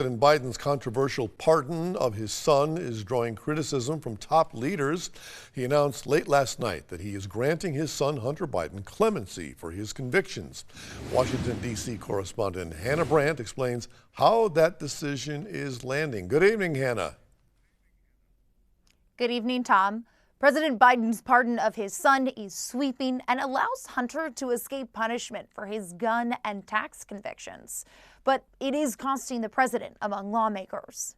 President Biden's controversial pardon of his son is drawing criticism from top leaders. He announced late last night that he is granting his son Hunter Biden clemency for his convictions. Washington, D.C. correspondent Hannah Brandt explains how that decision is landing. Good evening, Hannah. Good evening, Tom. President Biden's pardon of his son is sweeping and allows Hunter to escape punishment for his gun and tax convictions. But it is costing the president among lawmakers.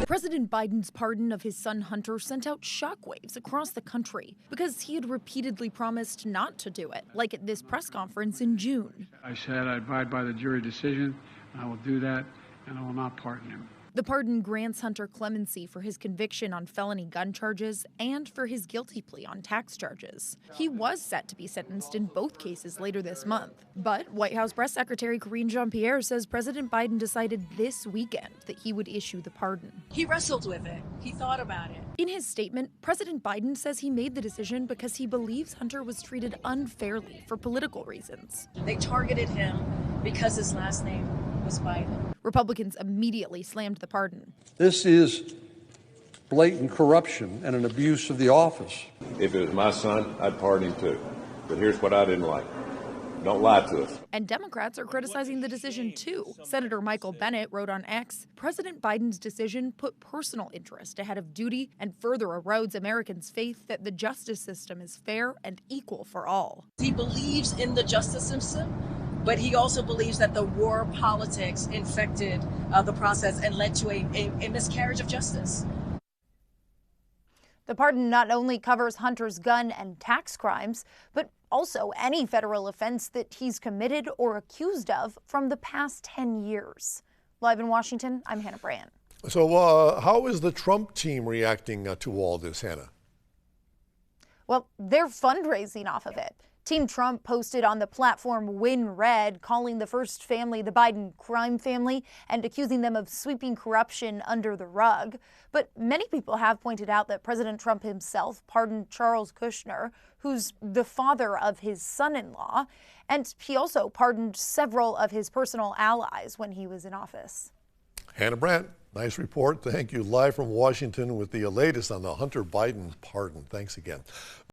President Biden's pardon of his son Hunter sent out shockwaves across the country because he had repeatedly promised not to do it, like at this press conference in June. I said I abide by the jury decision. I will do that, and I will not pardon him. The pardon grants Hunter clemency for his conviction on felony gun charges and for his guilty plea on tax charges. He was set to be sentenced in both cases later this month. But White House Press Secretary Karine Jean-Pierre says President Biden decided this weekend that he would issue the pardon. He wrestled with it. He thought about it. In his statement, President Biden says he made the decision because he believes Hunter was treated unfairly for political reasons. They targeted him because his last name was Biden. Republicans immediately slammed the pardon. This is blatant corruption and an abuse of the office. If it was my son, I'd pardon him too. But here's what I didn't like. Don't lie to us. And Democrats are criticizing the decision too. Senator Michael Bennet wrote on X, President Biden's decision put personal interest ahead of duty and further erodes Americans' faith that the justice system is fair and equal for all. He believes in the justice system, but he also believes that the war politics infected the process and led to a miscarriage of justice. The pardon not only covers Hunter's gun and tax crimes, but also any federal offense that he's committed or accused of from the past 10 years. Live in Washington, I'm Hannah Brandt. So how is the Trump team reacting to all this, Hannah? Well, they're fundraising off of it. Team Trump posted on the platform Win Red, calling the first family the Biden crime family and accusing them of sweeping corruption under the rug. But many people have pointed out that President Trump himself pardoned Charles Kushner, who's the father of his son-in-law, and he also pardoned several of his personal allies when he was in office. Hannah Brandt, nice report. Thank you. Live from Washington with the latest on the Hunter Biden pardon. Thanks again.